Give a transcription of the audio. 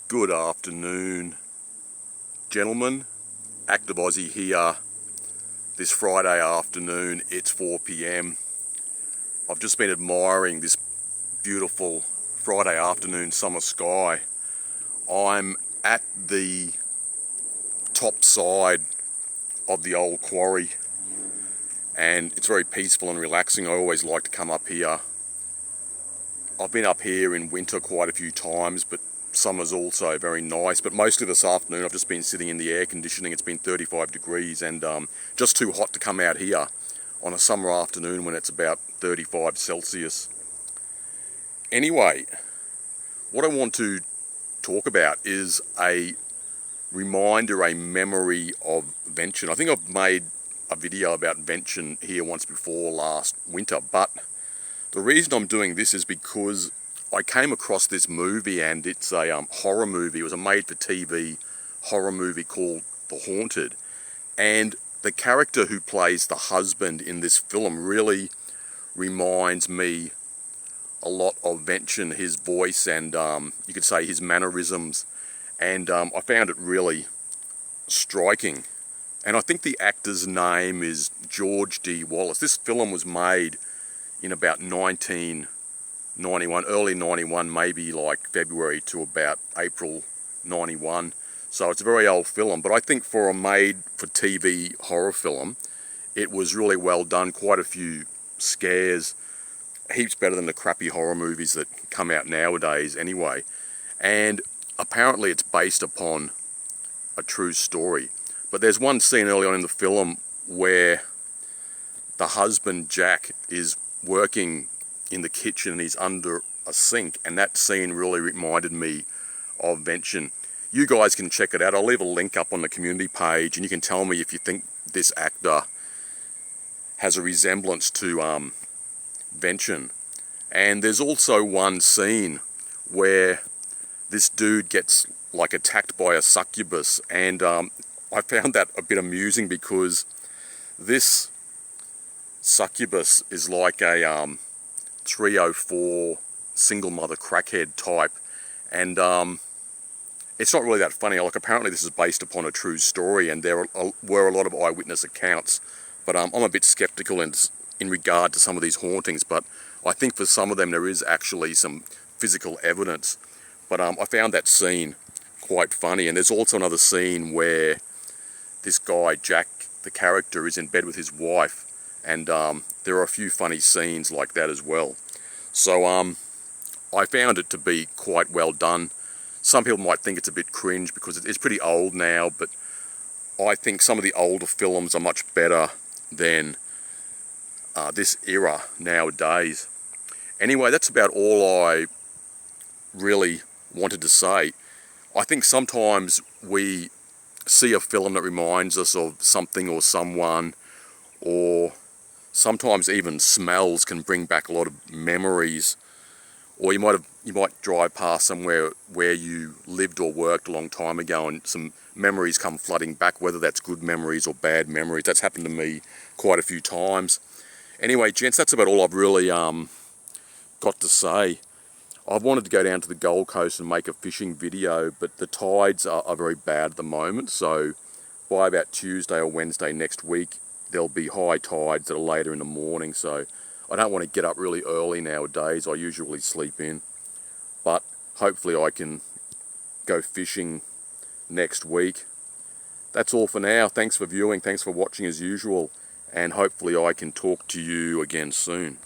Good afternoon, gentlemen. Active Aussie here this Friday afternoon. It's 4 p.m. I've just been admiring this beautiful Friday afternoon summer sky. I'm at the top side of the old quarry and it's very peaceful and relaxing. I always like to come up here. I've been up here in winter quite a few times, but summer's also very nice. But mostly this afternoon I've just been sitting in the air conditioning. It's been 35 degrees and just too hot to come out here on a summer afternoon when it's about 35 Celsius. Anyway, what I want to talk about is a reminder, a memory of Vention. I think I've made a video about Vention here once before last winter, but the reason I'm doing this is because I came across this movie, and it's a horror movie. It was a made-for-TV horror movie called The Haunted, and the character who plays the husband in this film really reminds me a lot of Vention, his voice and you could say his mannerisms, and I found it really striking. And I think the actor's name is George D. Wallace. This film was made in about 1991, early 91, maybe like February to about April 91. So it's a very old film, but I think for a made-for-TV horror film, it was really well done. Quite a few scares, heaps better than the crappy horror movies that come out nowadays anyway. And apparently it's based upon a true story. But there's one scene early on in the film where the husband, Jack, is working in the kitchen and he's under a sink, and that scene really reminded me of Vention. You guys can check it out. I'll leave a link up on the community page and you can tell me if you think this actor has a resemblance to Vention. And there's also one scene where this dude gets like attacked by a succubus, and I found that a bit amusing because this succubus is like a 304 single mother crackhead type, and it's not really that funny. Like, apparently this is based upon a true story and there were a lot of eyewitness accounts, but I'm a bit skeptical in regard to some of these hauntings, but I think for some of them there is actually some physical evidence. But I found that scene quite funny. And there's also another scene where this guy, Jack, the character, is in bed with his wife, and there are a few funny scenes like that as well. So I found it to be quite well done. Some people might think it's a bit cringe because it's pretty old now, but I think some of the older films are much better than this era nowadays. Anyway, that's about all I really wanted to say. I think sometimes we see a film that reminds us of something or someone, or sometimes even smells can bring back a lot of memories. Or you might drive past somewhere where you lived or worked a long time ago and some memories come flooding back, whether that's good memories or bad memories. That's happened to me quite a few times. Anyway, gents, that's about all I've really got to say. I've wanted to go down to the Gold Coast and make a fishing video, but the tides are very bad at the moment, so by about Tuesday or Wednesday next week there'll be high tides that are later in the morning, so I don't want to get up really early nowadays. I usually sleep in, but hopefully I can go fishing next week. That's all for now. Thanks for viewing, thanks for watching as usual, and hopefully I can talk to you again soon.